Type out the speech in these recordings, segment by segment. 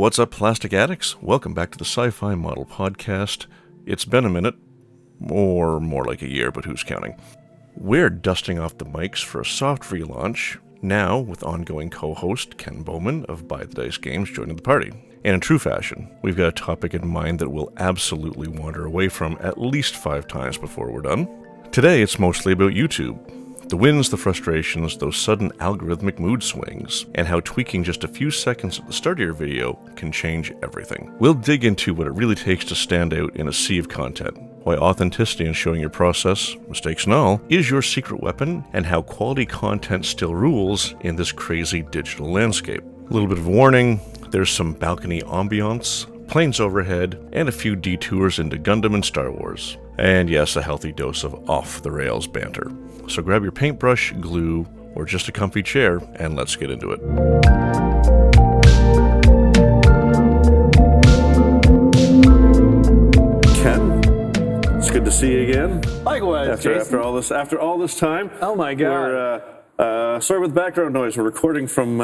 What's up, plastic addicts? Welcome back to the Sci-Fi Model Podcast. It's been a minute, or more like a year, but who's counting? We're dusting off the mics for a soft relaunch, now with ongoing co-host Ken Bowman of By the Dice Games joining the party. And in true fashion, we've got a topic in mind that we'll absolutely wander away from at least 5 times before we're done. Today, it's mostly about YouTube. The wins, the frustrations, those sudden algorithmic mood swings, and how tweaking just a few seconds at the start of your video can change everything. We'll dig into what it really takes to stand out in a sea of content, why authenticity and showing your process, mistakes and all, is your secret weapon, and how quality content still rules in this crazy digital landscape. A little bit of warning, there's some balcony ambiance, planes overhead, and a few detours into Gundam and Star Wars. And yes, a healthy dose of off-the-rails banter. So grab your paintbrush, glue, or just a comfy chair, and let's get into it. Ken, it's good to see you again. Likewise, After all this time. Oh my God. Sorry about the background noise. We're recording from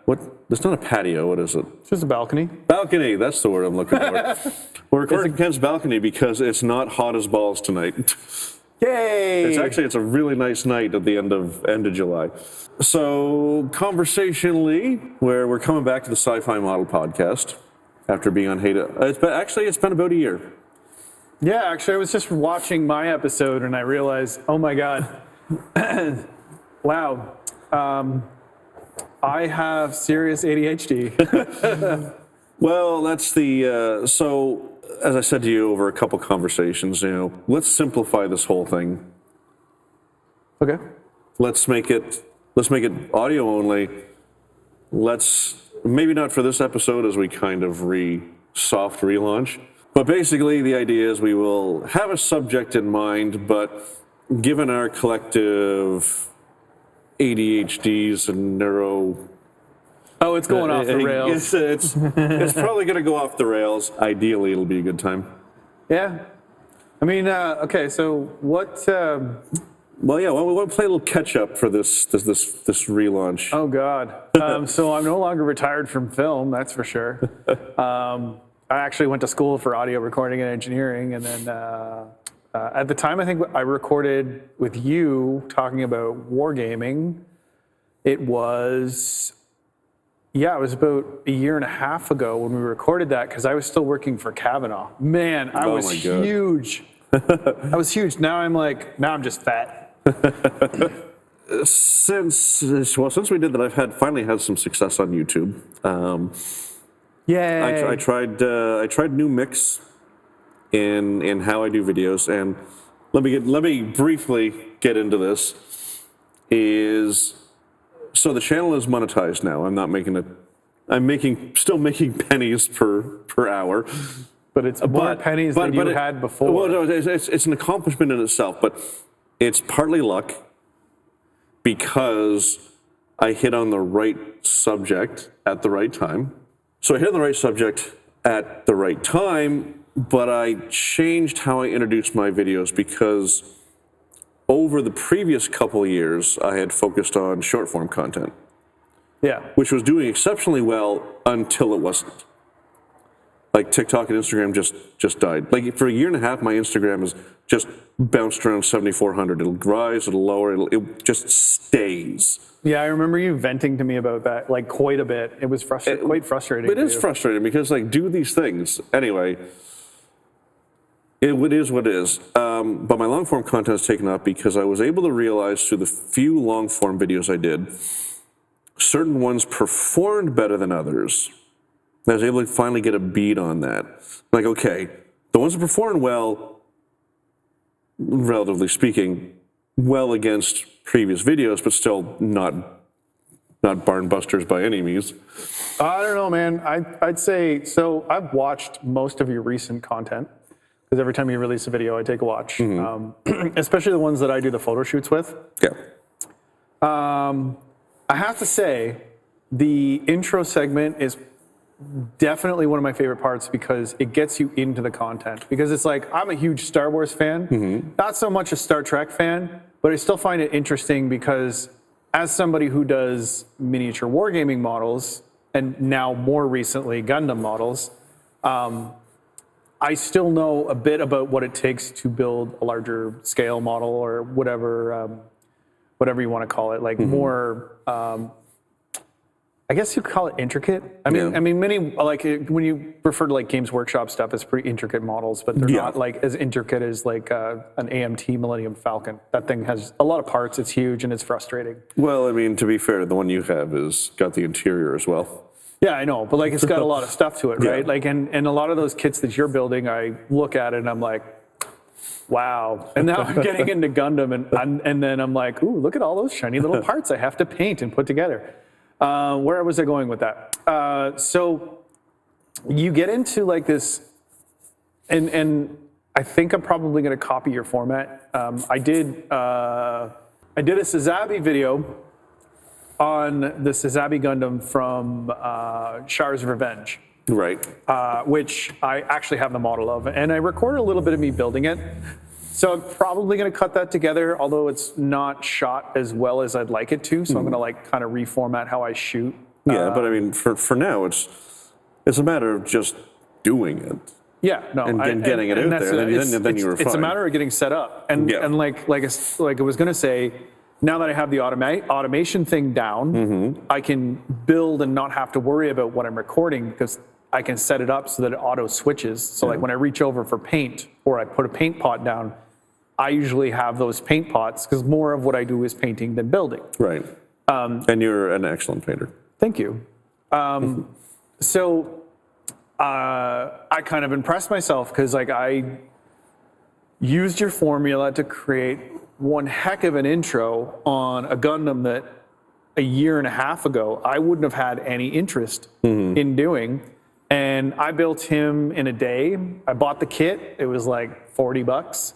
what? It's not a patio. What is it? It's just a balcony. Balcony. That's the word I'm looking for. We're recording Ken's balcony because it's not hot as balls tonight. Yay! It's a really nice night at the end of July. So conversationally, where we're coming back to the Sci-Fi Model Podcast after being on hiatus. It's been about a year. Yeah, actually, I was just watching my episode and I realized, oh my God, wow, I have serious ADHD. Well, that's the so. As I said to you over a couple conversations, let's simplify this whole thing. Okay. Let's make it audio only. Let's maybe not for this episode as we kind of soft relaunch, but basically the idea is we will have a subject in mind, but given our collective ADHDs and neuro. Oh, it's going off the rails. It's probably going to go off the rails. Ideally, it'll be a good time. Yeah. I mean, okay, so what... Well, yeah, we want to play a little catch-up for this relaunch. Oh, God. So I'm no longer retired from film, that's for sure. I actually went to school for audio recording and engineering, and then at the time, I think I recorded with you talking about wargaming. It was about a year and a half ago when we recorded that because I was still working for Kavanaugh. Man, I was huge. I was huge. Now I'm just fat. Since we did that, I've finally had some success on YouTube. Yay! I tried new mix in how I do videos, and let me briefly get into this. So the channel is monetized now. I'm not making it. I'm still making pennies per hour. But it's more pennies than you had before. Well, no, it's an accomplishment in itself, but it's partly luck because I hit on the right subject at the right time. So I hit on the right subject at the right time, but I changed how I introduced my videos because over the previous couple of years, I had focused on short form content. Yeah. Which was doing exceptionally well until it wasn't. Like TikTok and Instagram just died. Like for a year and a half, my Instagram has just bounced around 7,400. It'll rise, it'll lower, it just stays. Yeah, I remember you venting to me about that like quite a bit. It was quite frustrating. It is frustrating because do these things. Anyway, it is what it is. But my long form content is taken up because I was able to realize through the few long form videos I did, certain ones performed better than others. I was able to finally get a beat on that. Like, okay, the ones that performed well, relatively speaking, well against previous videos, but still not barn busters by any means. I don't know, man. I'd say, so I've watched most of your recent content, because every time you release a video, I take a watch, especially the ones that I do the photo shoots with. Yeah. I have to say, the intro segment is definitely one of my favorite parts because it gets you into the content. Because it's like, I'm a huge Star Wars fan, not so much a Star Trek fan, but I still find it interesting because as somebody who does miniature wargaming models, and now more recently Gundam models, I still know a bit about what it takes to build a larger scale model or whatever you want to call it, like more. I guess you could call it intricate. I mean, many when you refer to like Games Workshop stuff, it's pretty intricate models, but they're not like as intricate as like an AMT Millennium Falcon. That thing has a lot of parts. It's huge and it's frustrating. Well, I mean, to be fair, the one you have is got the interior as well. Yeah, I know, but like it's got a lot of stuff to it, right? Like, and a lot of those kits that you're building, I look at it and I'm like, wow. And now I'm getting into Gundam, and then I'm like, ooh, look at all those shiny little parts I have to paint and put together. Where was I going with that? So you get into like this, and I think I'm probably going to copy your format. I did a Sazabi video on the Sazabi Gundam from Char's Revenge. Right. Which I actually have the model of, and I recorded a little bit of me building it. So I'm probably going to cut that together, although it's not shot as well as I'd like it to. So I'm going to like kind of reformat how I shoot. Yeah, but I mean, for now, it's a matter of just doing it. Yeah, no, and getting it out there. Then you were fine. It's a matter of getting set up, and like I was going to say, now that I have the automation thing down, I can build and not have to worry about what I'm recording because I can set it up so that it auto switches. So like when I reach over for paint or I put a paint pot down, I usually have those paint pots because more of what I do is painting than building. Right. And you're an excellent painter. Thank you. So I kind of impressed myself because like I used your formula to create one heck of an intro on a Gundam that a year and a half ago I wouldn't have had any interest in doing. And I built him in a day. I bought the kit. It was like $40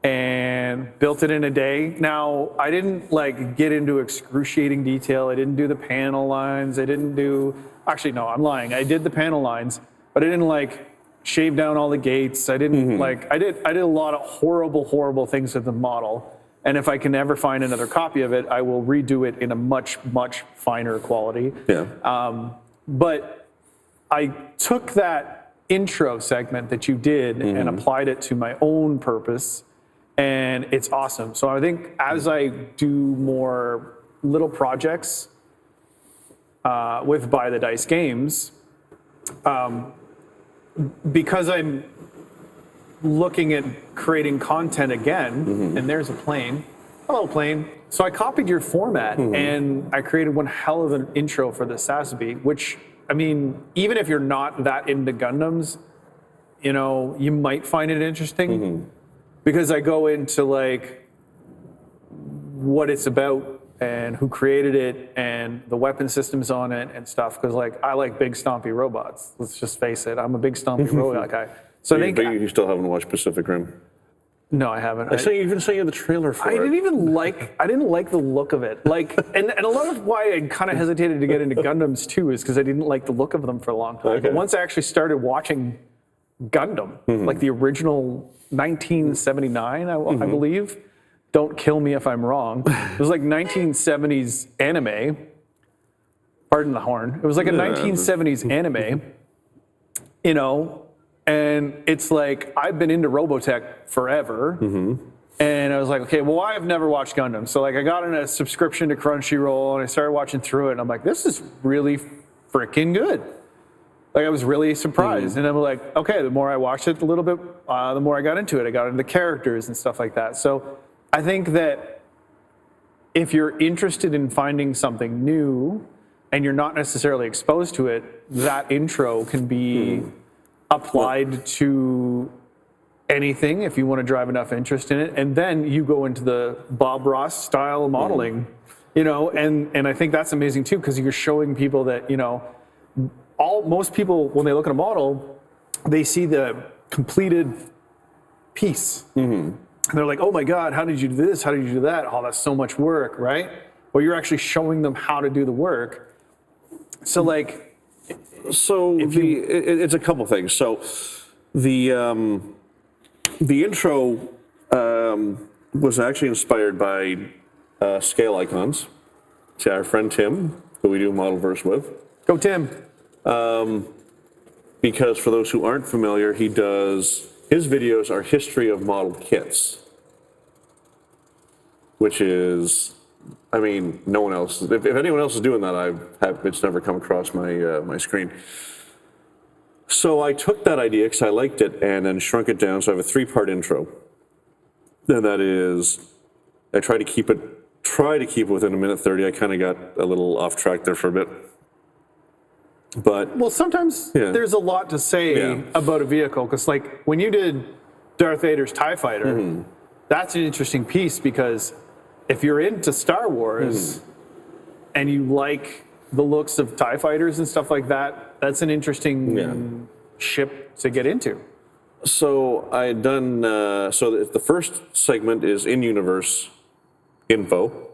and built it in a day. Now, I didn't like get into excruciating detail. I didn't do the panel lines. Actually, no, I'm lying. I did the panel lines, but I didn't like shave down all the gates. I didn't I did a lot of horrible things with the model. And if I can ever find another copy of it, I will redo it in a much finer quality. Yeah. But I took that intro segment that you did and applied it to my own purpose, and it's awesome. So I think as I do more little projects with By the Dice Games, because I'm looking at creating content again, and there's a plane. Hello, plane. So I copied your format, and I created one hell of an intro for the Sazabi, which, I mean, even if you're not that into Gundams, you know, you might find it interesting because I go into like what it's about and who created it and the weapon systems on it and stuff. Because like I like big stompy robots. Let's just face it. I'm a big stompy robot guy. So I think you still haven't watched Pacific Rim. No, I haven't. I even sent you the trailer for it. I didn't like the look of it. Like, and a lot of why I kind of hesitated to get into Gundams too is because I didn't like the look of them for a long time. Okay. But once I actually started watching Gundam, like the original 1979, I believe. Don't kill me if I'm wrong. It was like 1970s anime. Pardon the horn. It was like a 1970s anime, you know. And it's like, I've been into Robotech forever. And I was like, okay, well, I've never watched Gundam. So like I got in a subscription to Crunchyroll and I started watching through it. And I'm like, this is really freaking good. Like I was really surprised. And I'm like, okay, the more I watched it a little bit, the more I got into it. I got into the characters and stuff like that. So I think that if you're interested in finding something new and you're not necessarily exposed to it, that intro can be applied to anything if you want to drive enough interest in it. And then you go into the Bob Ross style modeling, you know, and I think that's amazing too, because you're showing people that, you know, most people, when they look at a model, they see the completed piece. And they're like, oh my God, how did you do this? How did you do that? Oh, that's so much work, right? Well, you're actually showing them how to do the work. So like, it's a couple things. So the intro was actually inspired by Scale Icons. It's our friend Tim, who we do Modelverse with. Go Tim. Because for those who aren't familiar, his videos are history of model kits, which is, I mean, no one else. If anyone else is doing that, it's never come across my screen. So I took that idea because I liked it and then shrunk it down. So I have a 3-part intro. And that is, I try to keep it within 1:30. I kind of got a little off track there for a bit. But well, sometimes there's a lot to say about a vehicle, because like when you did Darth Vader's TIE Fighter, that's an interesting piece, because if you're into Star Wars and you like the looks of TIE Fighters and stuff like that, that's an interesting ship to get into. So I had done, the first segment is in-universe info.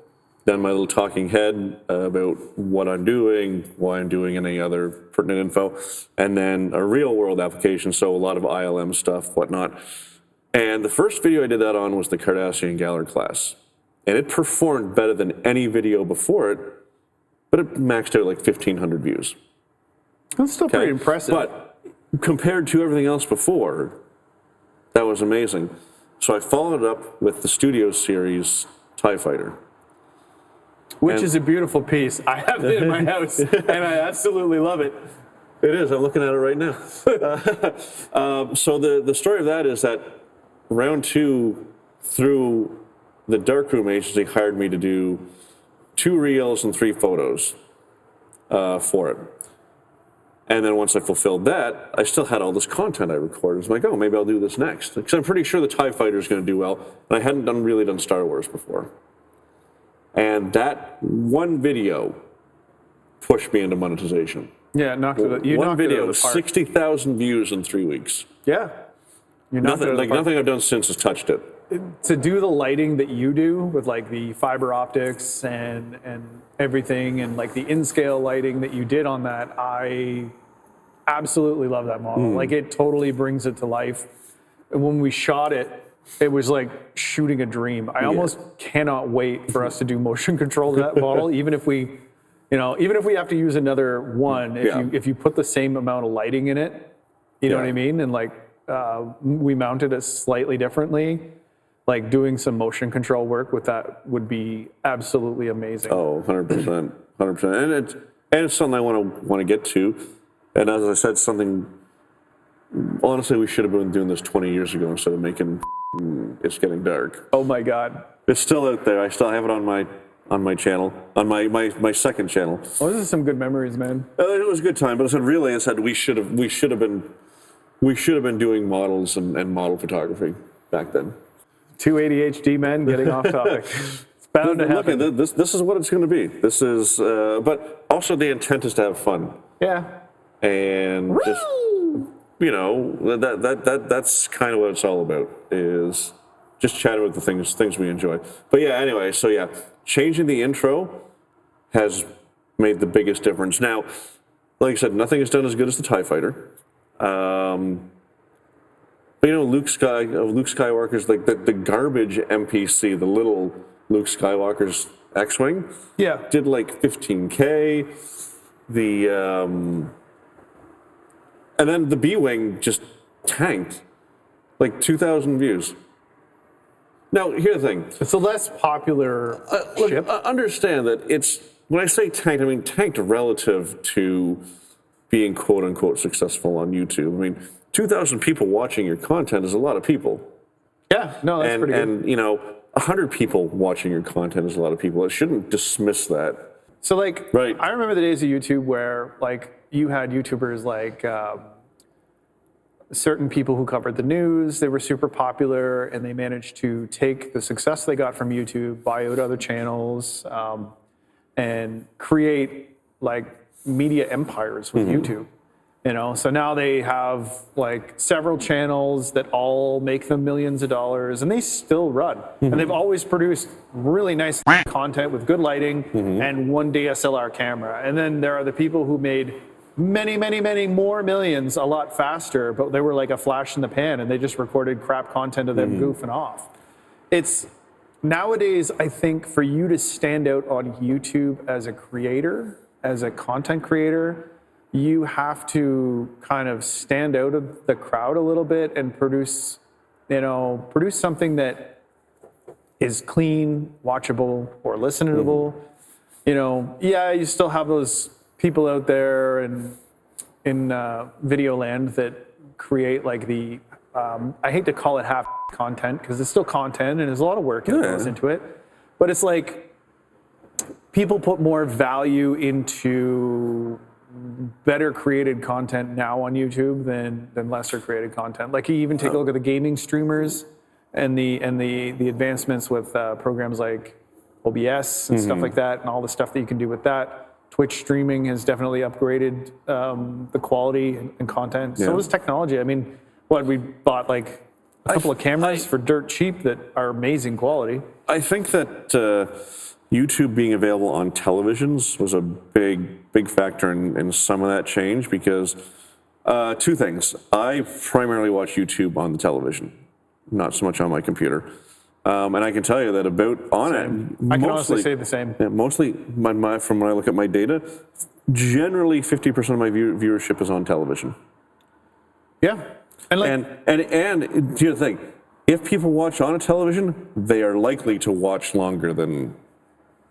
Then my little talking head about what I'm doing, why I'm doing any other pertinent info. And then a real-world application, so a lot of ILM stuff, whatnot. And the first video I did that on was the Cardassian Gallard class. And it performed better than any video before it, but it maxed out like 1,500 views. That's still pretty impressive. But compared to everything else before, that was amazing. So I followed it up with the Studio Series TIE Fighter. Which is a beautiful piece. I have it in my house, and I absolutely love it. It is. I'm looking at it right now. So the story of that is that round 2, through the Darkroom Agency, hired me to do 2 reels and 3 photos for it. And then once I fulfilled that, I still had all this content I recorded. I was like, oh, maybe I'll do this next. Because I'm pretty sure the TIE Fighter is going to do well. And I hadn't really done Star Wars before. And that one video pushed me into monetization. Yeah, knocked it. One video, 60,000 views in 3 weeks. Yeah, nothing I've done since has touched it. To do the lighting that you do with like the fiber optics and everything, and like the in-scale lighting that you did on that, I absolutely love that model. Like it totally brings it to life. And when we shot it, it was like shooting a dream. I almost cannot wait for us to do motion control to that model, even if we have to use another one. If you put the same amount of lighting in it, you know what I mean, and like we mounted it slightly differently. Like doing some motion control work with that would be absolutely amazing. Oh, 100%, 100%, and it's something I want to get to. And as I said, something. Honestly, we should have been doing this 20 years ago instead of making It's Getting Dark. Oh my God! It's still out there. I still have it on my channel, on my second channel. Oh, this is some good memories, man. It was a good time, but I said we should have been doing models and model photography back then. 2 ADHD men getting off topic. It's bound to happen. Look, this is what it's going to be. This is, but also the intent is to have fun. Yeah. And just, that's kind of what it's all about, is just chatting about the things we enjoy. But yeah, anyway, so changing the intro has made the biggest difference. Now, like I said, nothing is done as good as the TIE Fighter. But Luke Skywalker's, like the garbage MPC, the little Luke Skywalker's X-Wing, did like 15K. And then the B-Wing just tanked, like 2,000 views. Now, here's the thing. It's a less popular ship. Understand that when I say tanked, I mean tanked relative to being quote-unquote successful on YouTube. I mean, 2,000 people watching your content is a lot of people. Yeah, no, that's pretty good. And 100 people watching your content is a lot of people. I shouldn't dismiss that. So like, I remember the days of YouTube where like you had YouTubers like certain people who covered the news. They were super popular, and they managed to take the success they got from YouTube, buy out other channels, and create like media empires with YouTube. So now they have like several channels that all make them millions of dollars, and they still run. And they've always produced really nice content with good lighting and one DSLR camera. And then there are the people who made many, many, many more millions a lot faster, but they were like a flash in the pan, and they just recorded crap content of them goofing off. It's nowadays, I think, for you to stand out on YouTube as a creator, as a content creator, you have to kind of stand out of the crowd a little bit and produce something that is clean, watchable, or listenable. You still have those people out there in video land that create like the, I hate to call it half content because it's still content and there's a lot of work that goes into it. But it's like people put more value into better created content now on YouTube than lesser created content. Like you even take a look at the gaming streamers and the advancements with programs like OBS and stuff like that, and all the stuff that you can do with that. Twitch streaming has definitely upgraded the quality and content. So does technology. I mean, we bought like a couple of cameras for dirt cheap that are amazing quality. I think that YouTube being available on televisions was a big factor in some of that change because two things. I primarily watch YouTube on the television, not so much on my computer. And I can tell you that I can honestly say the same. Mostly, from when I look at my data, generally 50% of my viewership is on television. Yeah. And here's the thing. If people watch on a television, they are likely to watch longer than...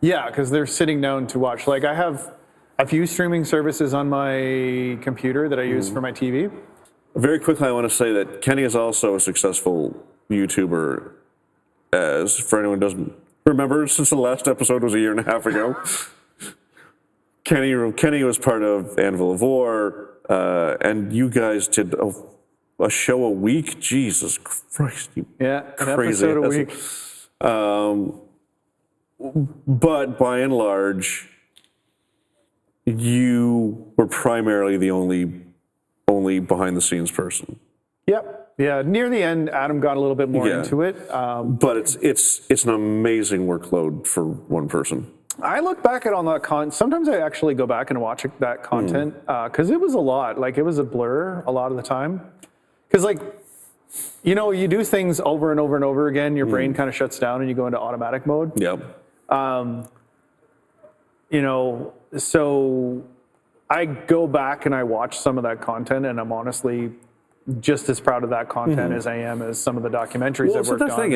Yeah, because they're sitting down to watch. Like I have a few streaming services on my computer that I use for my TV. Very quickly, I want to say that Kenny is also a successful YouTuber. As for anyone who doesn't remember, since the last episode was a year and a half ago, Kenny was part of Anvil of War, and you guys did a show a week. Jesus Christ, an episode a week. But by and large, you were primarily the only behind the scenes person. Yep. Yeah, near the end, Adam got a little bit more into it. But it's an amazing workload for one person. I look back at all that content. Sometimes I actually go back and watch that content because it was a lot. Like it was a blur a lot of the time. Because you do things over and over and over again. Your brain kind of shuts down and you go into automatic mode. Yep. So I go back and I watch some of that content, and I'm honestly just as proud of that content as I am as some of the documentaries I've worked on. Thing.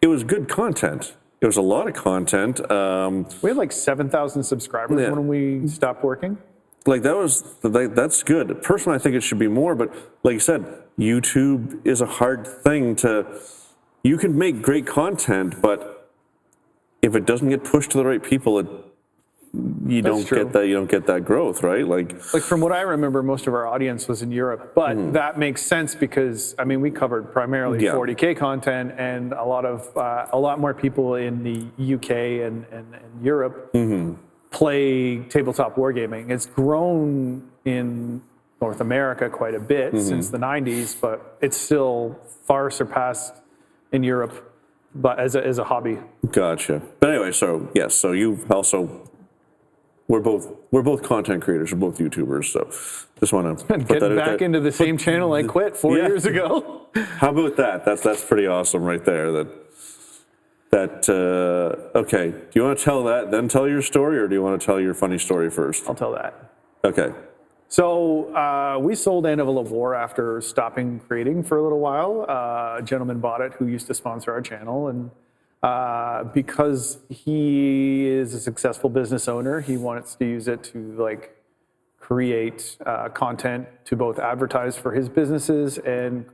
It was good content. It was a lot of content. We had like 7,000 subscribers when we stopped working. Like that's good. Personally, I think it should be more. But like you said, YouTube is a hard thing to. You can make great content, but if it doesn't get pushed to the right people, you don't get that growth, right? Like from what I remember, most of our audience was in Europe, but that makes sense because we covered primarily 40K content, and a lot more people in the UK and Europe play tabletop wargaming. It's grown in North America quite a bit since the 90s, but it's still far surpassed in Europe, but as a hobby. Gotcha. But anyway, so you also. We're both content creators. We're both YouTubers. So just want to put getting back into the same channel I quit 4 years ago. How about that? That's pretty awesome right there. Okay. Do you want to tell that, then tell your story, or do you want to tell your funny story first? I'll tell that. Okay. So we sold Anvil of War after stopping creating for a little while. A gentleman bought it who used to sponsor our channel, and because he is a successful business owner, he wants to use it to create content to both advertise for his businesses and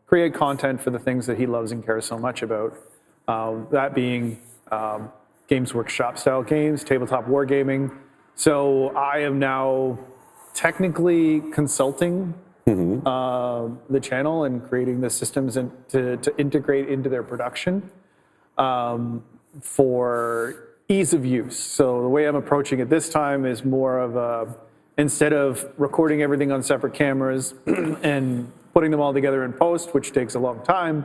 create content for the things that he loves and cares so much about. That being Games Workshop style games, tabletop wargaming. So I am now technically consulting the channel and creating the systems to integrate into their production. For ease of use. So the way I'm approaching it this time is more of instead of recording everything on separate cameras and putting them all together in post, which takes a long time,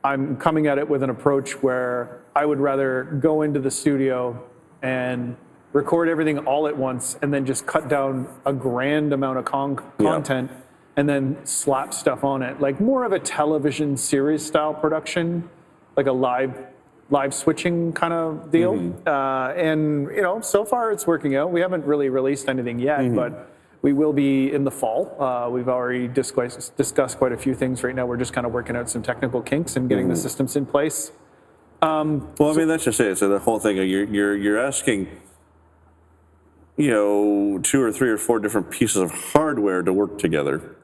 I'm coming at it with an approach where I would rather go into the studio and record everything all at once and then just cut down a grand amount of content and then slap stuff on it. Like more of a television series style production, like a live live switching kind of deal. And, so far it's working out. We haven't really released anything yet, but we will be in the fall. We've already discussed quite a few things right now. We're just kind of working out some technical kinks and getting the systems in place. Well, I mean, that's just it. So the whole thing, you're asking, 2 or 3 or 4 different pieces of hardware to work together.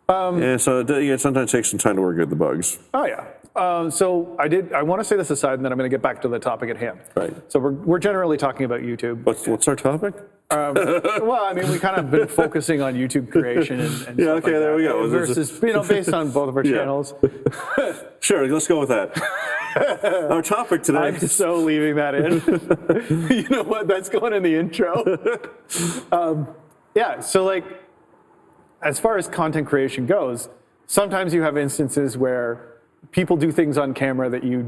And so it sometimes takes some time to work out the bugs. Oh, yeah. So I want to say this aside, and then I'm going to get back to the topic at hand. Right. So we're generally talking about YouTube. What's our topic? Well, I mean, we kind of been focusing on YouTube creation and stuff okay, like there that, we go. Versus, based on both of our channels. Sure, let's go with that. Our topic today. I'm so leaving that in. You know what? That's going in the intro. So as far as content creation goes, sometimes you have instances where people do things on camera that you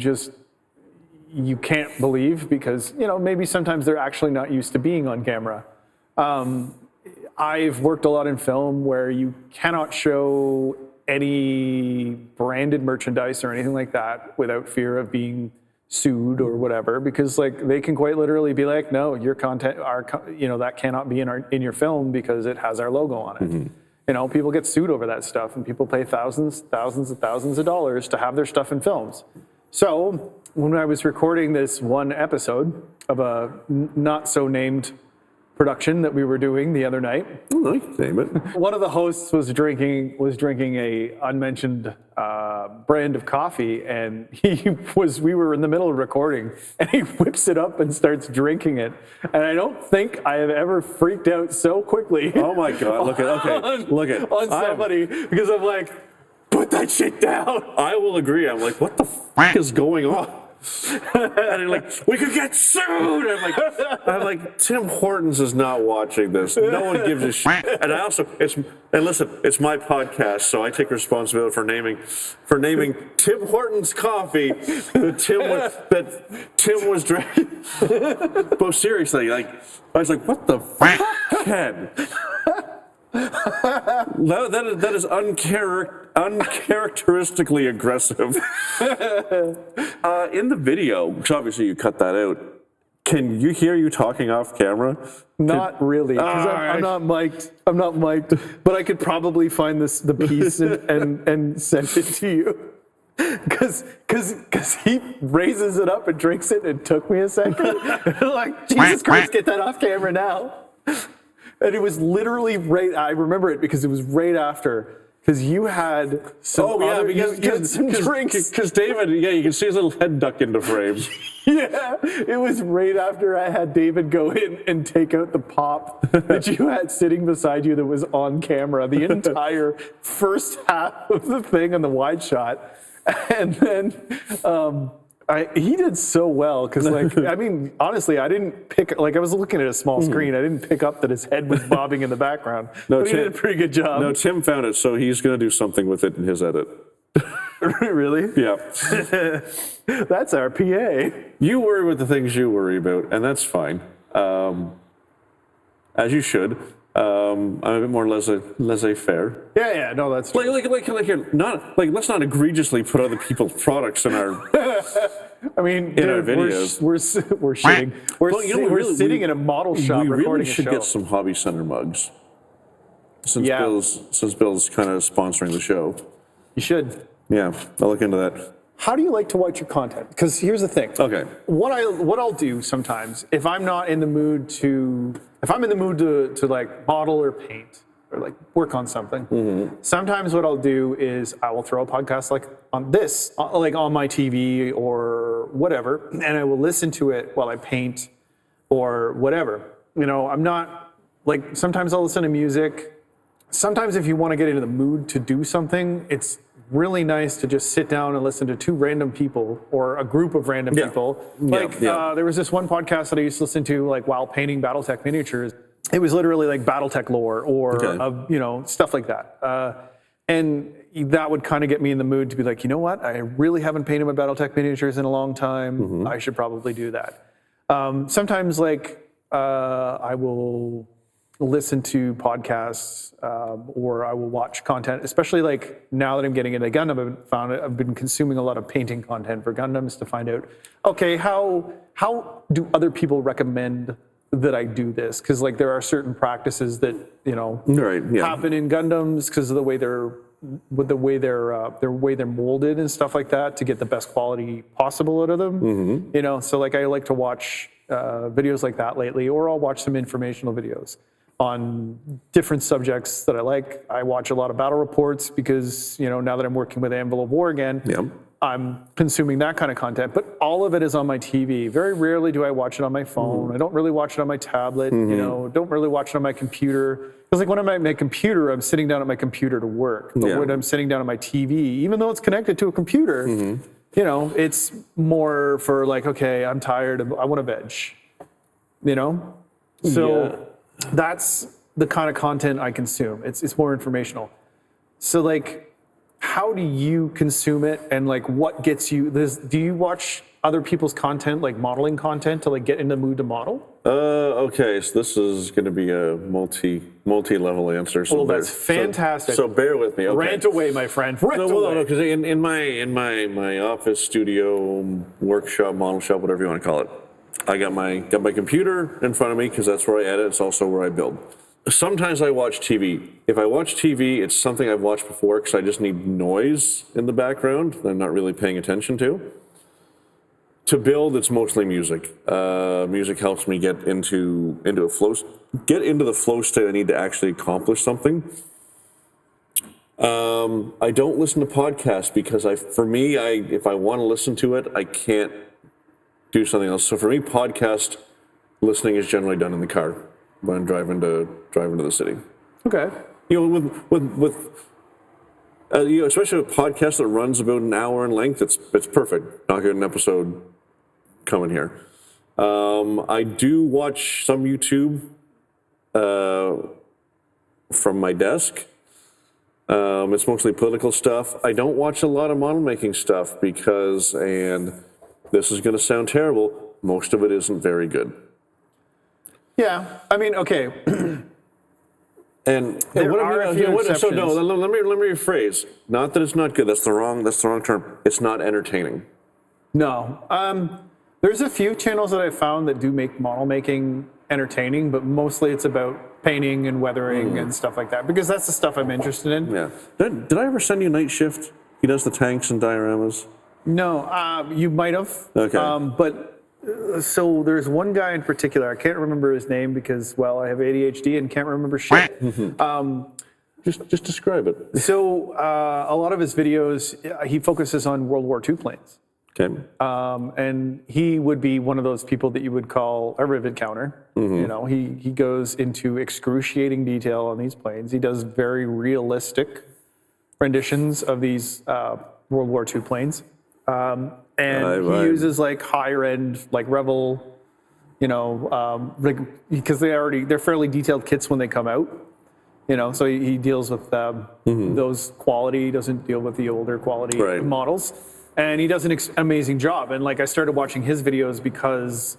can't believe because, maybe sometimes they're actually not used to being on camera. I've worked a lot in film where you cannot show any branded merchandise or anything like that without fear of being sued or whatever, because they can quite literally be like, no, your content, that cannot be in your film because it has our logo on it. People get sued over that stuff, and people pay thousands and thousands of dollars to have their stuff in films. So when I was recording this one episode of a not so named production that we were doing the other night, I can name it. one of the hosts was drinking a unmentioned brand of coffee, and we were in the middle of recording, and he whips it up and starts drinking it. And I don't think I have ever freaked out so quickly. Oh my God! Look on somebody, because I'm like, put that shit down. I will agree. I'm like, what the f is going on? And they're like, we could get sued. I'm like, Tim Hortons is not watching this. No one gives a shit. And listen, it's my podcast, so I take responsibility for naming Tim Hortons coffee that Tim was drinking. But seriously, I was like, what the fuck, Ken? That is uncharacteristically aggressive. In the video, which obviously you cut that out, can you hear you talking off camera? Not really, because I'm not mic'd, but I could probably find the piece and send it to you. Because he raises it up and drinks it, and it took me a second. Like, Jesus Christ, get that off camera now. And it was literally I remember it because it was right after, because you had some drinks. Because David, you can see his little head duck into frame. Yeah, it was right after I had David go in and take out the pop that you had sitting beside you that was on camera, the entire first half of the thing on the wide shot. And then he did so well because, honestly, I didn't pick. I was looking at a small screen. I didn't pick up that his head was bobbing in the background. But he did a pretty good job. No, Tim found it, so he's going to do something with it in his edit. Really? Yeah. That's our PA. You worry with the things you worry about, and that's fine. As you should. I'm a bit more laissez-faire. Yeah, no, that's true. Let's not egregiously put other people's products in our. I mean, in our videos, we're shitting. We're sitting in a model shop. We recording really should a show. get some Hobby Center mugs. Since Bill's kind of sponsoring the show. You should. Yeah, I'll look into that. How do you like to watch your content? Because here's the thing. Okay. What I'll do sometimes, if I'm in the mood to model or paint or work on something, sometimes what I'll do is I will throw a podcast on my TV or whatever, and I will listen to it while I paint or whatever. I'm not sometimes I'll listen to music. Sometimes if you want to get into the mood to do something, it's really nice to just sit down and listen to 2 random people or a group of random people. There was this one podcast that I used to listen to while painting Battletech miniatures. It was literally Battletech lore or stuff like that. And that would kind of get me in the mood to be like, you know what? I really haven't painted my Battletech miniatures in a long time. I should probably do that. Sometimes I will listen to podcasts or I will watch content, especially like now that I'm getting into Gundam, I've been consuming a lot of painting content for Gundams to find out, okay, how do other people recommend that I do this? Because like there are certain practices that, you know, happen in Gundams because of the way they're molded and stuff like that to get the best quality possible out of them. You know, so like I like to watch videos like that lately, or I'll watch some informational videos on different subjects that I like. I watch a lot of battle reports because, you know, now that I'm working with Anvil of War again, I'm consuming that kind of content, but all of it is on my TV. Very rarely do I watch it on my phone. I don't really watch it on my tablet, you know, don't really watch it on my computer. Because like when I'm at my computer, I'm sitting down at my computer to work. But when I'm sitting down at my TV, even though it's connected to a computer, you know, it's more for like, okay, I'm tired, I want to veg, you know? So that's the kind of content I consume. It's more informational. So like, how do you consume it, and like what gets you this? Do you watch other people's content, like modeling content, to like get in the mood to model? Okay, so this is going to be a multi-level answer. So that's fantastic. So bear with me. Okay. Rant away, my friend. Rant away. No, because in my office, studio, workshop, model shop, whatever you want to call it, I got my computer in front of me because that's where I edit. It's also where I build. Sometimes I watch TV. If I watch TV, it's something I've watched before because I just need noise in the background that I'm not really paying attention to. To build, it's mostly music. Music helps me get into the flow state I need to actually accomplish something. I don't listen to podcasts because if I want to listen to it, I can't do something else. So for me, podcast listening is generally done in the car when I'm driving to the city. Okay. You know, with you know, especially a podcast that runs about an hour in length, it's perfect. Not getting an episode coming here. I do watch some YouTube from my desk. It's mostly political stuff. I don't watch a lot of model making stuff because, and this is going to sound terrible, most of it isn't very good. Yeah, I mean, okay. And let me rephrase. Not that it's not good. That's the wrong term. It's not entertaining. No. There's a few channels that I've found that do make model making entertaining, but mostly it's about painting and weathering and stuff like that, because that's the stuff I'm interested in. Yeah. Did I ever send you Night Shift? He does the tanks and dioramas. No, you might have. Okay. So there's one guy in particular, I can't remember his name because, well, I have ADHD and can't remember shit. Just describe it. So a lot of his videos, he focuses on World War II planes. Okay. And he would be one of those people that you would call a rivet counter. You know, he goes into excruciating detail on these planes. He does very realistic renditions of these World War II planes. And he uses like higher end, like Rebel, you know, because they're fairly detailed kits when they come out, you know, so he deals with those quality, doesn't deal with the older quality models. And he does an amazing job. And like I started watching his videos because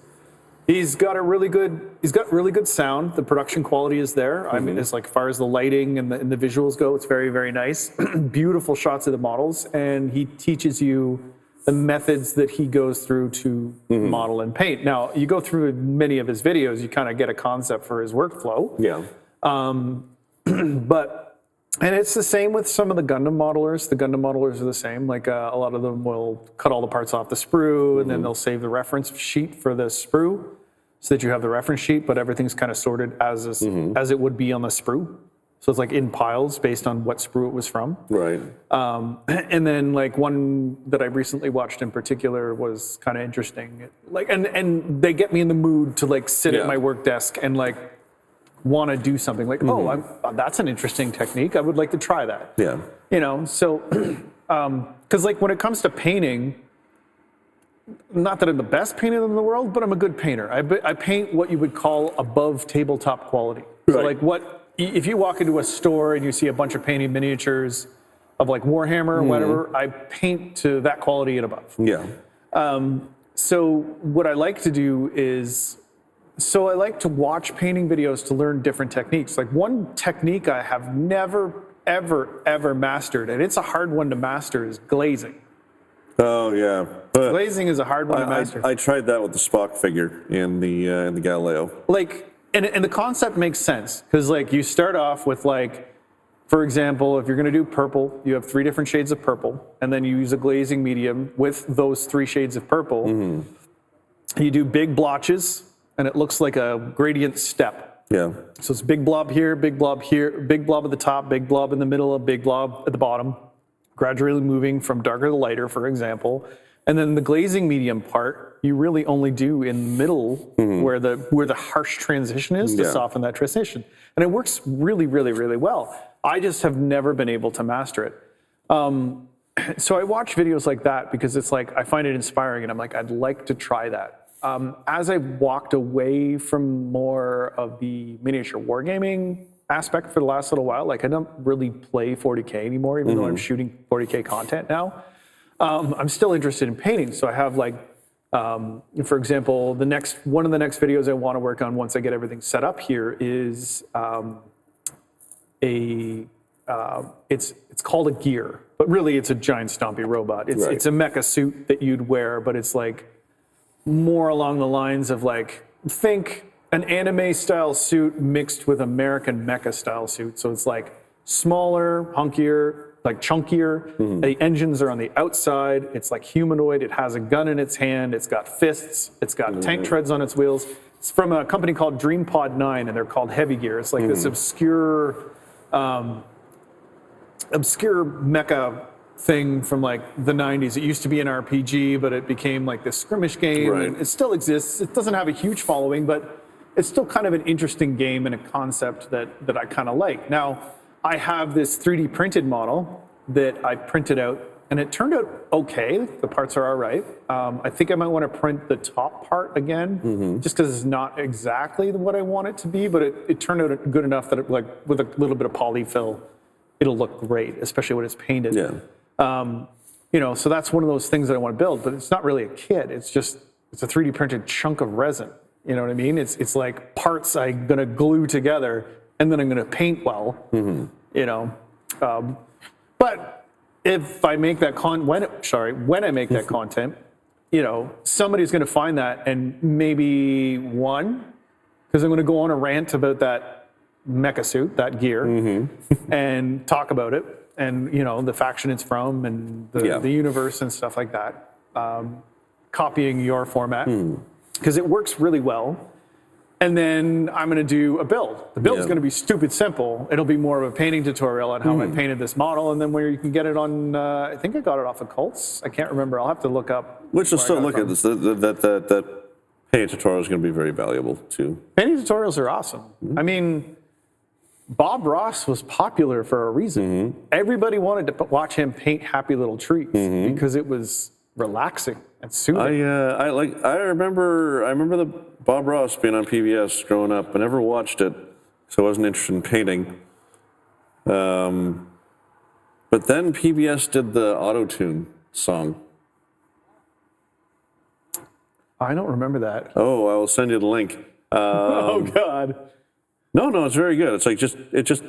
he's got really good sound. The production quality is there. I mean, it's like as far as the lighting and the visuals go, it's very, very nice. Beautiful shots of the models. And he teaches you the methods that he goes through to model and paint. Now, you go through many of his videos, you kind of get a concept for his workflow. Yeah. And it's the same with some of the Gundam modelers. The Gundam modelers are the same. Like a lot of them will cut all the parts off the sprue, and then they'll save the reference sheet for the sprue so that you have the reference sheet, but everything's kind of sorted as it would be on the sprue. So it's like in piles based on what sprue it was from. Right. And then like one that I recently watched in particular was kind of interesting. Like, and they get me in the mood to like sit at my work desk and like want to do something. Like, that's an interesting technique. I would like to try that. Yeah. You know, so because like when it comes to painting, not that I'm the best painter in the world, but I'm a good painter. I paint what you would call above tabletop quality. So like if you walk into a store and you see a bunch of painted miniatures of like Warhammer or whatever, I paint to that quality and above. Yeah. So what I like to do is So I like to watch painting videos to learn different techniques. Like one technique I have never, ever mastered, and it's a hard one to master, is glazing. Oh yeah, but Glazing is a hard one to master. I tried that with the Spock figure in the Galileo. Like, and the concept makes sense because like you start off with like, for example, if you're going to do purple, you have 3 different shades of purple, and then you use a glazing medium with those 3 shades of purple. You do big blotches, and it looks like a gradient step. Yeah. So it's big blob here, big blob here, big blob at the top, big blob in the middle, a big blob at the bottom, gradually moving from darker to lighter, for example. And then the glazing medium part, you really only do in the middle where the harsh transition is to soften that transition. And it works really, really, really well. I just have never been able to master it. So I watch videos like that because it's like, I find it inspiring and I'm like, I'd like to try that. As I've walked away from more of the miniature wargaming aspect for the last little while, like I don't really play 40K anymore, even though I'm shooting 40K content now. I'm still interested in painting. So I have like, for example, one of the next videos I want to work on once I get everything set up here is it's called a gear, but really it's a giant stompy robot. It's a mecha suit that you'd wear, but it's like more along the lines of like, think an anime style suit mixed with American mecha style suit. So it's like smaller, hunkier, like chunkier. The engines are on the outside. It's like humanoid. It has a gun in its hand. It's got fists. It's got tank treads on its wheels. It's from a company called DreamPod 9, and they're called Heavy Gear. It's like this obscure mecha thing from like the 90s. It used to be an RPG, but it became like this skirmish game. Right. And it still exists. It doesn't have a huge following, but it's still kind of an interesting game and a concept that I kind of like. Now, I have this 3D printed model that I printed out, and it turned out okay. The parts are all right. I think I might want to print the top part again, just because it's not exactly what I want it to be, but it turned out good enough that it, like with a little bit of polyfill, it'll look great, especially when it's painted. Yeah. So that's one of those things that I want to build, but it's not really a kit. It's a 3D printed chunk of resin. You know what I mean? It's like parts I'm gonna glue together, and then I'm gonna paint well. But if I make that when I make that content, somebody's gonna find that, and maybe because I'm gonna go on a rant about that mecha suit, that gear, and talk about it. And the faction it's from, and the universe and stuff like that. Copying your format because it works really well. And then I'm going to do a build. The build is going to be stupid simple. It'll be more of a painting tutorial on how I painted this model, and then where you can get it on. I think I got it off of Cults. I can't remember. I'll have to look up. Which will still look at this. That painting tutorial is going to be very valuable too. Painting tutorials are awesome. I mean, Bob Ross was popular for a reason. Everybody wanted to watch him paint happy little trees because it was relaxing and soothing. I remember the Bob Ross being on PBS growing up. I never watched it, so I wasn't interested in painting. But then PBS did the auto-tune song. I don't remember that. Oh, I will send you the link. Oh God. No, it's very good. It's like they just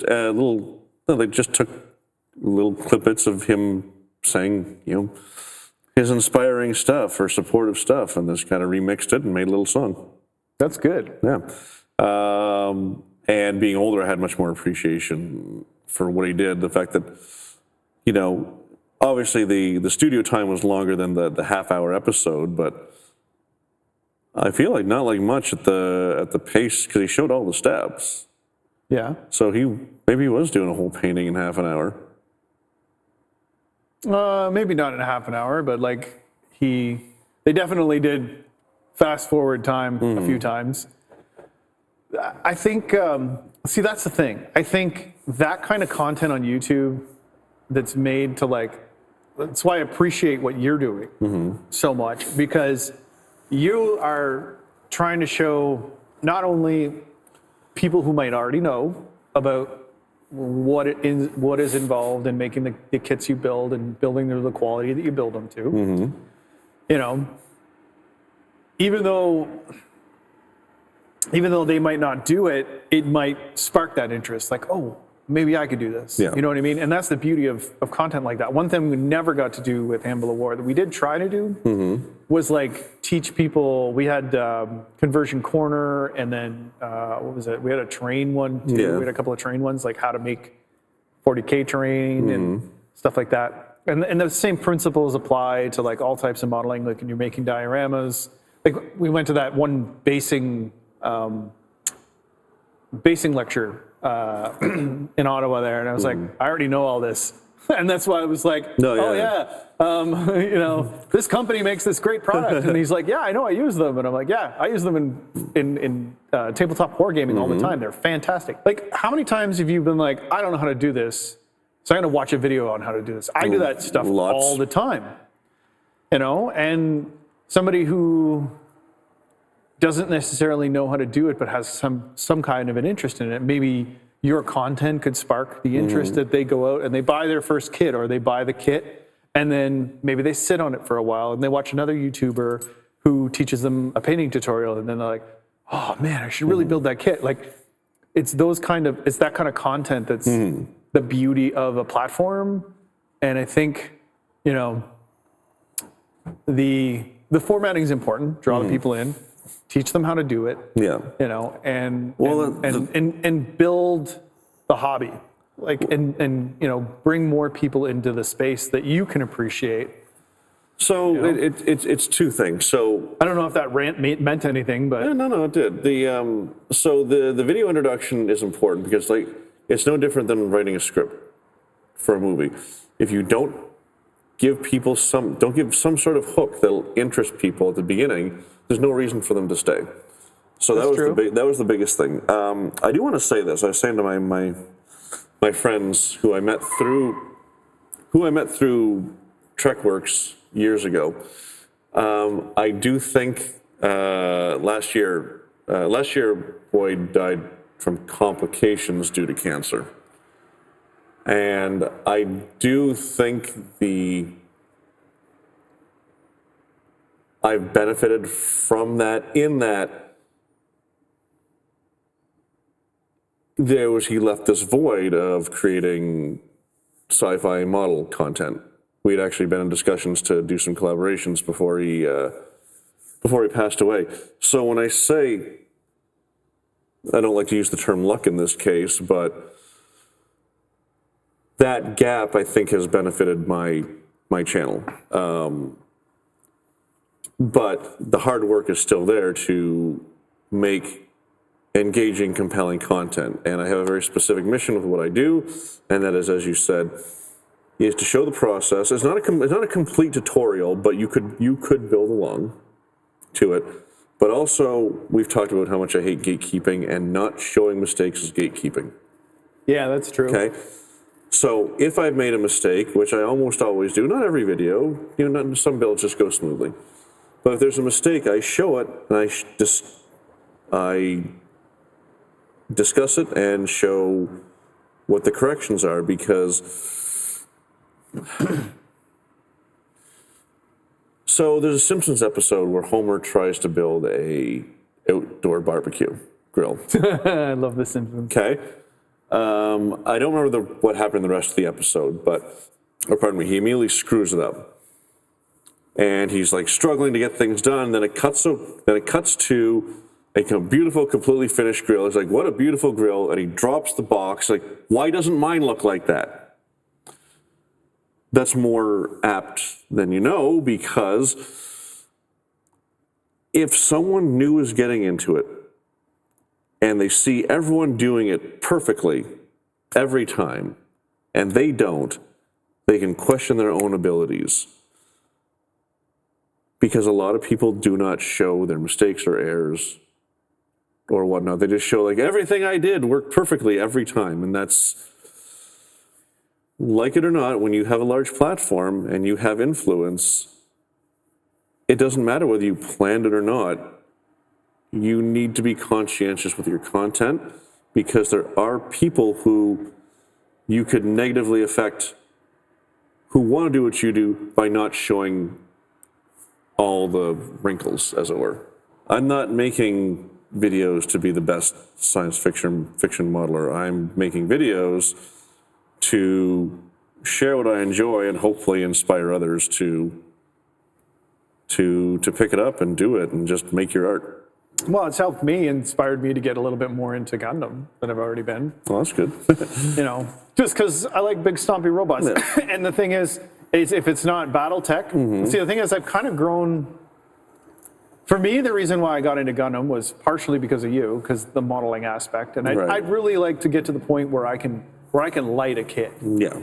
took little clippets of him saying, his inspiring stuff or supportive stuff, and just kind of remixed it and made a little song. That's good. Yeah. And being older, I had much more appreciation for what he did. The fact that, obviously the studio time was longer than the half-hour episode, but I feel like not like much at the pace, because he showed all the steps. Yeah. So maybe he was doing a whole painting in half an hour. Maybe not in a half an hour, but like they definitely did fast forward time a few times. I think, that's the thing. I think that kind of content on YouTube that's made to that's why I appreciate what you're doing so much, because you are trying to show not only people who might already know about what is involved in making the kits you build and building to the quality that you build them to. Even though even though they might not do it, it might spark that interest. Like, oh, maybe I could do this. Yeah. You know what I mean? And that's the beauty of content like that. One thing we never got to do with Handle of War that we did try to do was like teach people. We had Conversion Corner, and then what was it? We had a terrain one too. Yeah. We had a couple of terrain ones, like how to make 40K terrain and stuff like that. And the same principles apply to like all types of modeling. Like when you're making dioramas, like we went to that one basing lecture in Ottawa there, and I was like, I already know all this, and that's why I was like, this company makes this great product, and he's like, yeah, I know, I use them, and I'm like, yeah, I use them in tabletop wargaming all the time. They're fantastic. Like, how many times have you been like, I don't know how to do this, so I'm going to watch a video on how to do this? I do that stuff all the time, and somebody who doesn't necessarily know how to do it, but has some kind of an interest in it. Maybe your content could spark the interest that they go out and they buy their first kit, or they buy the kit and then maybe they sit on it for a while and they watch another YouTuber who teaches them a painting tutorial, and then they're like, oh man, I should really build that kit. Like it's that kind of content that's the beauty of a platform. And I think, the formatting is important. Draw the people in. Teach them how to do it, and build the hobby, and bring more people into the space that you can appreciate. So it's two things. So I don't know if that rant meant anything, but no, it did. The video introduction is important because it's no different than writing a script for a movie. If you don't give people some sort of hook that'll interest people at the beginning, there's no reason for them to stay. So that was the biggest thing. I do want to say this. I was saying to my friends who I met through TrekWorks years ago. I do think last year Boyd died from complications due to cancer, and I do think I've benefited from that in that he left this void of creating sci-fi model content. We had actually been in discussions to do some collaborations before he passed away. So when I say, I don't like to use the term luck in this case, but that gap I think has benefited my channel. But the hard work is still there to make engaging, compelling content. And I have a very specific mission with what I do, and that is, as you said, is to show the process. It's not a complete tutorial, but you could build along to it. But also, we've talked about how much I hate gatekeeping, and not showing mistakes is gatekeeping. Yeah, that's true. Okay. So if I've made a mistake, which I almost always do, not every video, some builds just go smoothly. But if there's a mistake, I show it, and I discuss it and show what the corrections are, because so there's a Simpsons episode where Homer tries to build a outdoor barbecue grill. I love The Simpsons. Okay. I don't remember what happened in the rest of the episode, he immediately screws it up. And he's like struggling to get things done. Then it cuts to a beautiful, completely finished grill. He's like, what a beautiful grill. And he drops the box. Like, why doesn't mine look like that? That's more apt than you know, because if someone new is getting into it and they see everyone doing it perfectly every time, and they don't, they can question their own abilities. Because a lot of people do not show their mistakes or errors or whatnot. They just show, like, everything I did worked perfectly every time. And that's, like it or not, when you have a large platform and you have influence, it doesn't matter whether you planned it or not. You need to be conscientious with your content, because there are people who you could negatively affect who want to do what you do by not showing all the wrinkles, as it were. I'm not making videos to be the best science fiction modeler. I'm making videos to share what I enjoy and hopefully inspire others to pick it up and do it and just make your art. Well, it's helped me, inspired me to get a little bit more into Gundam than I've already been. Well, that's good. Just because I like big stompy robots. Yeah. And the thing is if it's not BattleTech, see, the thing is I've kind of grown. For me, the reason why I got into Gundam was partially because of you, because the modeling aspect, and I'd really like to get to the point where I can light a kit. Yeah.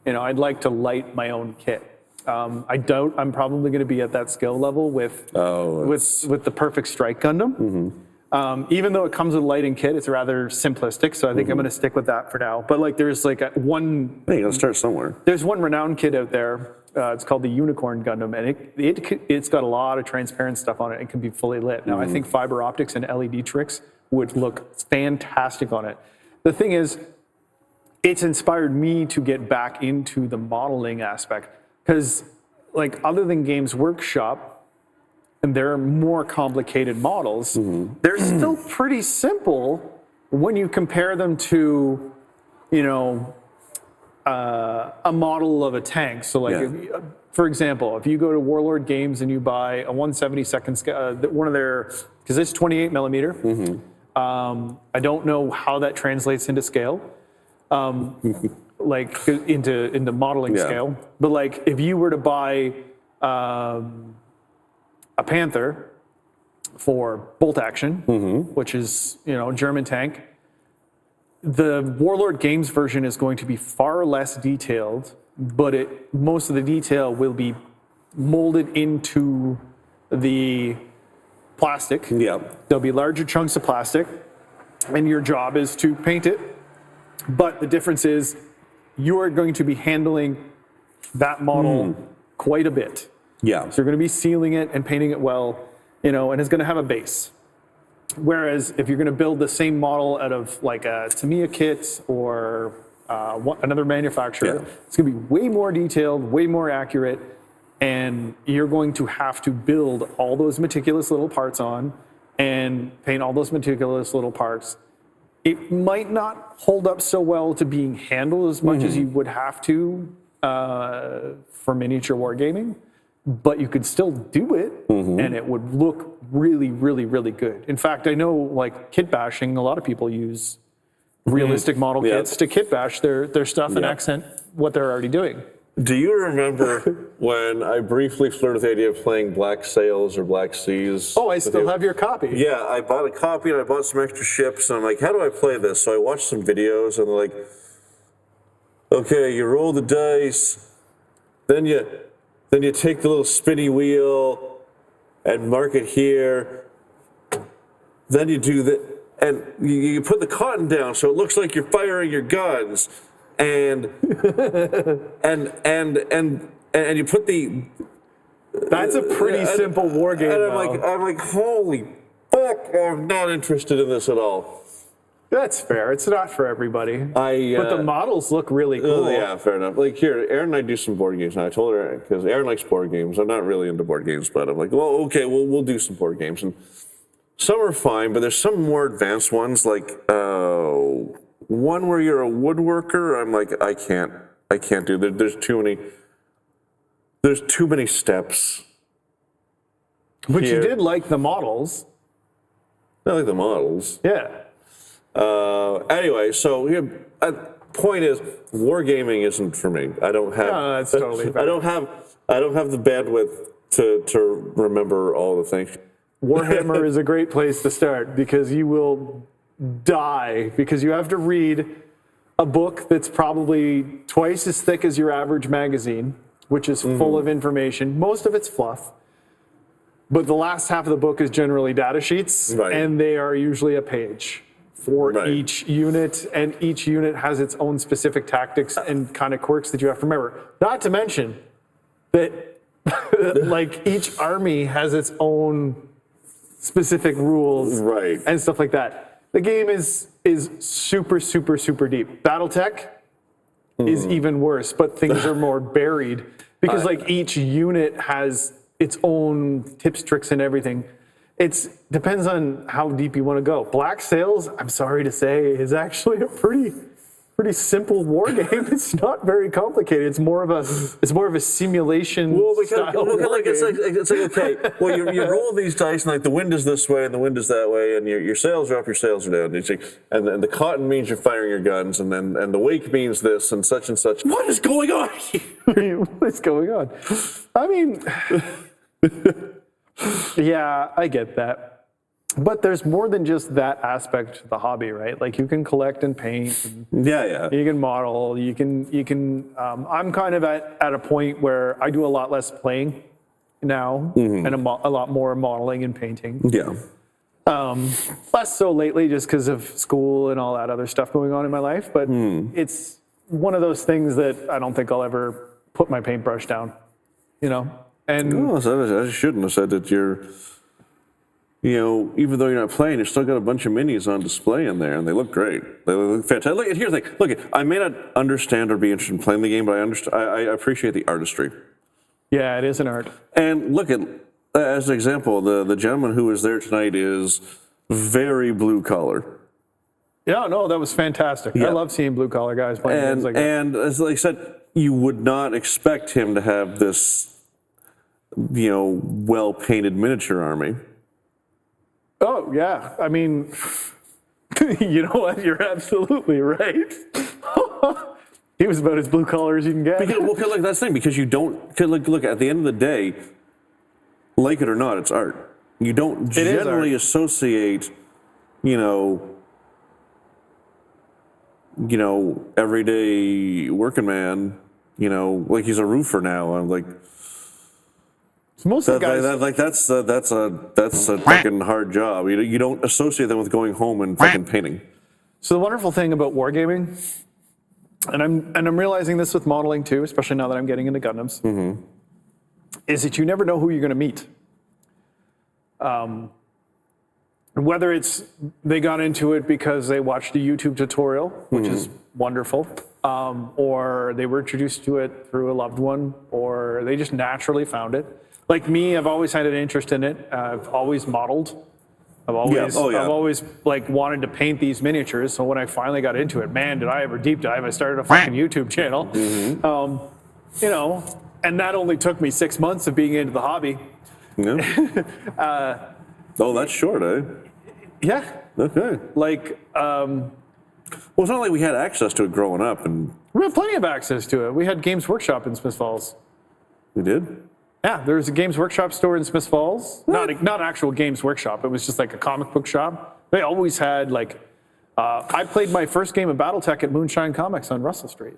I'd like to light my own kit. I'm probably going to be at that skill level with the Perfect Strike Gundam. Even though it comes with a lighting kit, it's rather simplistic. So I think I'm going to stick with that for now. But there's one. Hey, you got to start somewhere. There's one renowned kit out there. It's called the Unicorn Gundam, and it's got a lot of transparent stuff on it. It can be fully lit. Now I think fiber optics and LED tricks would look fantastic on it. The thing is, it's inspired me to get back into the modeling aspect. Because, other than Games Workshop, and they're more complicated models, they're still pretty simple when you compare them to, a model of a tank. So, for example, if you go to Warlord Games and you buy a 1/72 one of their, because it's 28 millimeter. I don't know how that translates into scale. Into modeling scale, but if you were to buy a Panther for bolt action, which is German tank, the Warlord Games version is going to be far less detailed, but most of the detail will be molded into the plastic. There'll be larger chunks of plastic, and your job is to paint it. But the difference is, you are going to be handling that model quite a bit. Yeah. So you're going to be sealing it and painting it well, and it's going to have a base. Whereas if you're going to build the same model out of a Tamiya kit or another manufacturer, it's going to be way more detailed, way more accurate, and you're going to have to build all those meticulous little parts on and paint all those meticulous little parts. It might not hold up so well to being handled as much as you would have to for miniature wargaming, but you could still do it, and it would look really, really, really good. In fact, I know kit bashing, a lot of people use realistic model kits to kit bash their stuff and accent what they're already doing. Do you remember when I briefly flirted with the idea of playing Black Sails or Black Seas? Oh, I still have your copy. Yeah, I bought a copy and I bought some extra ships, and I'm like, how do I play this? So I watched some videos, and they're like, okay, you roll the dice, then you take the little spinny wheel and mark it here, then you do that, and you put the cotton down so it looks like you're firing your guns. And you put the. That's a pretty simple war game. And I'm like, holy fuck! I'm not interested in this at all. That's fair. It's not for everybody. But the models look really cool. Yeah, fair enough. Here, Aaron and I do some board games, and I told her because Aaron likes board games. I'm not really into board games, but I'm like, well, okay, we'll do some board games, and some are fine, but there's some more advanced ones one where you're a woodworker. I'm like, I can't do that. There's too many steps. But you did like the models. I like the models. Yeah. Anyway, so point is, wargaming isn't for me. I don't have. No, that's totally fair. I don't have the bandwidth to remember all the things. Warhammer is a great place to start because you will die because you have to read a book that's probably twice as thick as your average magazine, which is full of information. Most of it's fluff, but the last half of the book is generally data sheets, and they are usually a page for each unit, and each unit has its own specific tactics and kind of quirks that you have to remember. Not to mention that each army has its own specific rules and stuff like that. The game is super, super, super deep. BattleTech is even worse, but things are more buried because each unit has its own tips, tricks, and everything. it depends on how deep you want to go. Black Sails, I'm sorry to say, is actually a pretty simple war game. It's not very complicated. It's more of a simulation. Well, because style war it's game. like okay. Well, you roll these dice, and like the wind is this way and the wind is that way, and your sails are up, your sails are down. It's like, and the cotton means you're firing your guns, and the wake means this and such and such. What is going on here? What is going on? I mean, yeah, I get that. But there's more than just that aspect to the hobby, right? Like you can collect and paint. And Yeah. you can model. You can. I'm kind of at a point where I do a lot less playing now, and a lot more modeling and painting. Yeah. Less so lately, just because of school and all that other stuff going on in my life. But it's one of those things that I don't think I'll ever put my paintbrush down. And Oh, so I shouldn't have said that you're. Even though you're not playing, you still got a bunch of minis on display in there, and they look great. They look fantastic. Look, here's the thing. Look, I may not understand or be interested in playing the game, but I appreciate the artistry. yeah, it is an art. And look at, as an example, the gentleman who was there tonight is very blue collar. Yeah, no, that was fantastic. Yeah. I love seeing blue collar guys playing games like that. And as I said, you would not expect him to have this, well painted miniature army. Oh, yeah. I mean, you know what? You're absolutely right. He was about as blue collar as you can get. Because, look, that's the thing, because you don't, look, at the end of the day, like it or not, it's art. You don't generally associate, everyday working man, like he's a roofer now. I'm like, Most of the guys, that's a fucking hard job. You don't associate them with going home and fucking painting. So the wonderful thing about wargaming, and I'm realizing this with modeling too, especially now that I'm getting into Gundams, is that you never know who you're going to meet. Whether it's they got into it because they watched a YouTube tutorial, which is wonderful, or they were introduced to it through a loved one, or they just naturally found it. Like me, I've always had an interest in it. I've always modeled. I've always like wanted to paint these miniatures. So when I finally got into it, man, did I ever deep dive? I started a fucking YouTube channel. And that only took me 6 months of being into the hobby. Yeah. Oh, that's short, eh? Yeah. Okay. Like, well, it's not like we had access to it growing up, and we had plenty of access to it. We had Games Workshop in Smith Falls. we did. Yeah, there was a Games Workshop store in Smith Falls. Not an actual Games Workshop. It was just like a comic book shop. They always had like, I played my first game of BattleTech at Moonshine Comics on Russell Street.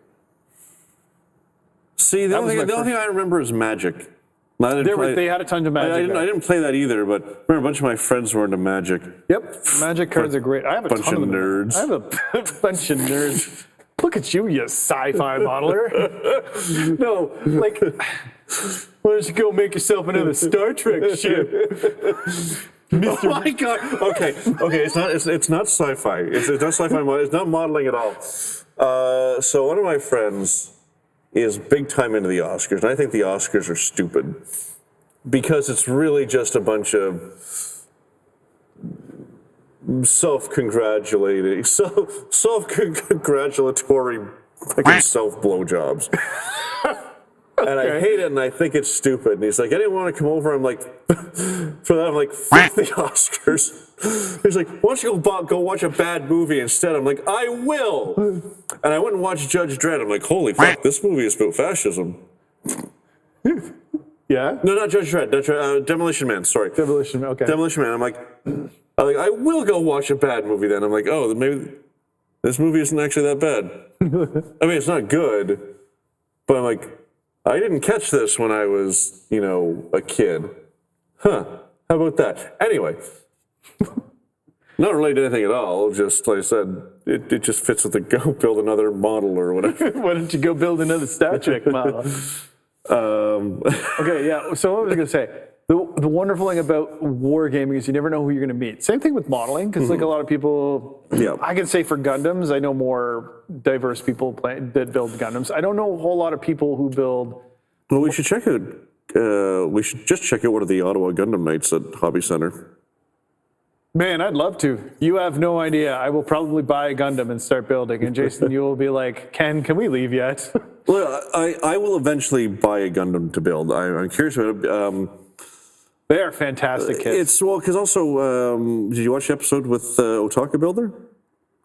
See, the only thing I remember is Magic. They had a ton of Magic. I didn't play that either, but I remember a bunch of my friends were into Magic. Yep, Magic cards are great. I have a Bunch ton of of them. nerds. I have a bunch of nerds. Look at you, you sci-fi modeler. No, like, why don't you go make yourself another Star Trek ship? Oh my god! Okay. It's not sci-fi. It's not sci-fi. It's not modeling at all. So one of my friends is big time into the Oscars, and I think the Oscars are stupid because it's really just a bunch of self-congratulatory fucking self-blowjobs. And I hate it, and I think it's stupid. And he's like, anyone want to come over? I'm like, for that, I'm like, fuck the Oscars. He's like, why don't you go watch a bad movie instead? I'm like, I will. And I went and watched Judge Dredd. I'm like, holy fuck, this movie is about fascism. Yeah? No, not Judge Dredd. Demolition Man, sorry. Demolition Man, okay. Demolition Man. I'm like, I will go watch a bad movie then. I'm like, oh, maybe this movie isn't actually that bad. I mean, it's not good, but I'm like, I didn't catch this when I was, a kid. Huh. How about that? Anyway, not related to anything at all. Just like I said, it just fits with the go build another model or whatever. Why don't you go build another Star Trek model? Okay, yeah. So what was I going to say? The wonderful thing about wargaming is you never know who you're going to meet. Same thing with modeling, because like a lot of people, I can say for Gundams, I know more diverse people that build Gundams. I don't know a whole lot of people who build. Well, we should check out. We should just check out one of the Ottawa Gundam nights at Hobby Center. Man, I'd love to. You have no idea. I will probably buy a Gundam and start building. And Jason, you will be like, Ken, can we leave yet? Well, I will eventually buy a Gundam to build. I'm curious about it. They are fantastic kits. It's, well, because also, did you watch the episode with Otaka Builder?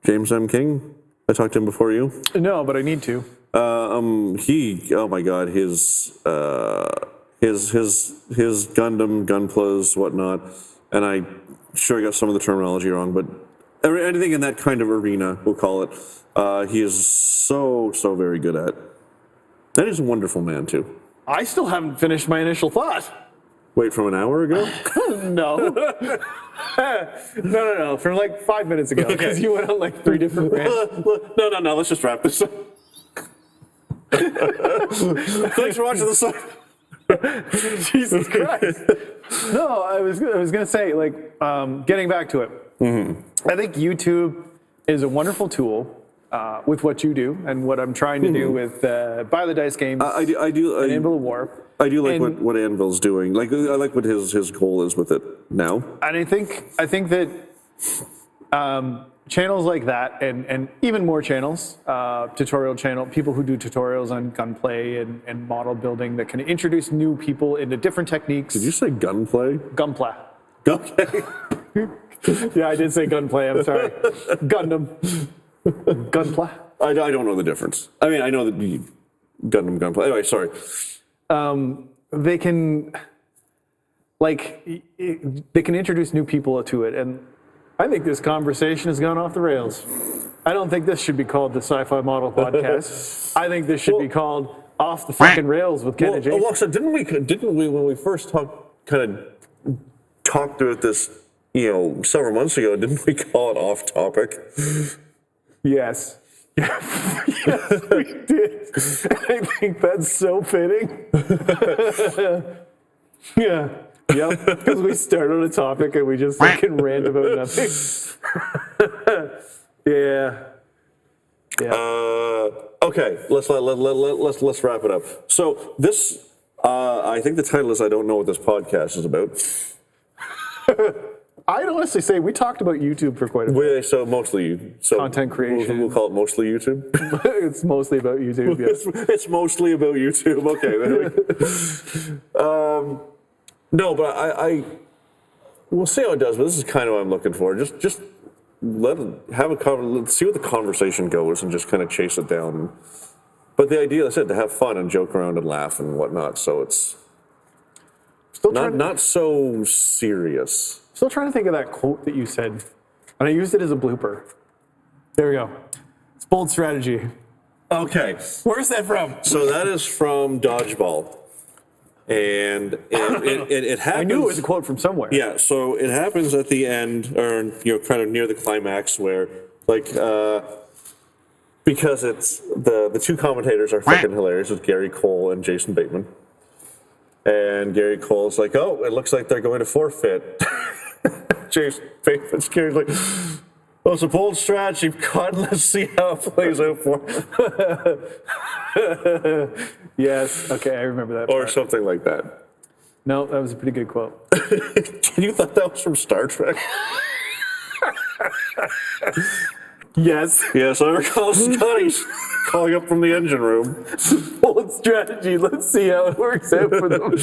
James M. King? I talked to him before you. No, but I need to. Oh my God, his Gundam, Gunplas, whatnot, and I got some of the terminology wrong, but anything in that kind of arena, we'll call it, he is so very good at. And he's a wonderful man too. I still haven't finished my initial thought. Wait, from an hour ago? No. No. From like 5 minutes ago, because you went on like 3 different rants. No, let's just wrap this up. Thanks for watching this. Jesus Christ. No, I was gonna say, like, getting back to it. Mm-hmm. I think YouTube is a wonderful tool with what you do and what I'm trying to do with Buy the Dice games. I do. And Anvil of War. I do like what Anvil's doing. Like, I like what his goal is with it now. And I think that channels like that, and even more channels, tutorial channel, people who do tutorials on gunplay and model building that can introduce new people into different techniques. Did you say gunplay? Gunplay. Gunplay. Yeah, I did say gunplay. I'm sorry. Gundam. Gunplay. I don't know the difference. I mean, I know that Gundam, gunplay. Anyway, sorry. They can, they can introduce new people to it, and I think this conversation has gone off the rails. I don't think this should be called the Sci-Fi Model Podcast. I think this should be called Off the Fucking Rails with Ken and Jason. Well, so didn't we when we first talked about this, several months ago, didn't we call it Off Topic? Yes. Yes, we did. I think that's so fitting. Yeah. Yep. Because we started on a topic and we just fucking rant about nothing. Yeah. Okay. Let's wrap it up. So this, I think the title is "I don't know what this podcast is about." I'd honestly say we talked about YouTube for quite a bit. So mostly Content creation. We'll call it mostly YouTube. It's mostly about YouTube. Yes. It's mostly about YouTube. Okay. There we go. No, but I we'll see how it does. But this is kind of what I'm looking for. Just let's see what the conversation goes, and just kind of chase it down. But the idea, I said, to have fun and joke around and laugh and whatnot. So it's not so serious. Still trying to think of that quote that you said, and I used it as a blooper. There we go. It's bold strategy. Okay. Where's that from? So that is from Dodgeball. And it happens. I knew it was a quote from somewhere. Yeah, so it happens at the end, or kind of near the climax, where because it's the two commentators are fucking hilarious, with Gary Cole and Jason Bateman. And Gary Cole's like, "Oh, it looks like they're going to forfeit." Jason Bateman's Gary's like, "Well, it's a bold strategy, God. Let's see how it plays out for." Yes. Okay, I remember that. Or part. something like that. No, that was a pretty good quote. You thought that was from Star Trek? Yes. Yes, I recall Scotty calling up from the engine room. Bold strategy. Let's see how it works out for them.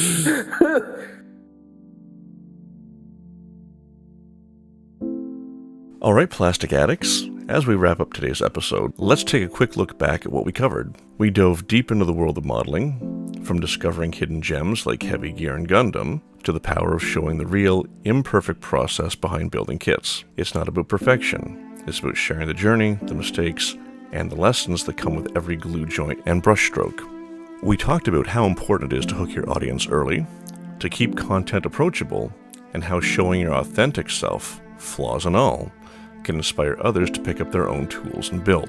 All right, plastic addicts, as we wrap up today's episode, let's take a quick look back at what we covered. We dove deep into the world of modeling, from discovering hidden gems like Heavy Gear and Gundam, to the power of showing the real, imperfect process behind building kits. It's not about perfection. It's about sharing the journey, the mistakes, and the lessons that come with every glue joint and brushstroke. We talked about how important it is to hook your audience early, to keep content approachable, and how showing your authentic self, flaws and all, can inspire others to pick up their own tools and build.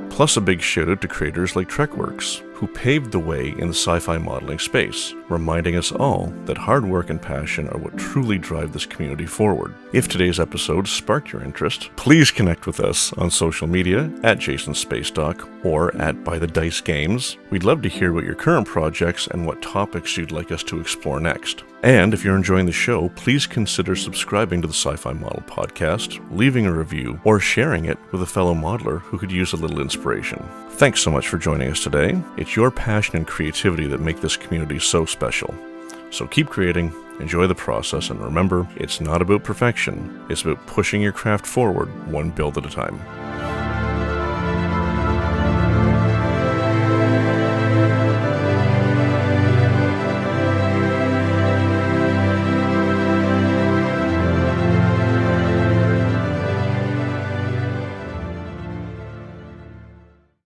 Plus a big shout out to creators like TrekWorks, who paved the way in the sci-fi modeling space, reminding us all that hard work and passion are what truly drive this community forward. If today's episode sparked your interest, please connect with us on social media at JasonSpaceDoc or at By the Dice Games. We'd love to hear about your current projects and what topics you'd like us to explore next. And if you're enjoying the show, please consider subscribing to the Sci-Fi Model Podcast, leaving a review, or sharing it with a fellow modeler who could use a little inspiration. Thanks so much for joining us today. It's your passion and creativity that make this community so special. So keep creating, enjoy the process, and remember, it's not about perfection. It's about pushing your craft forward one build at a time.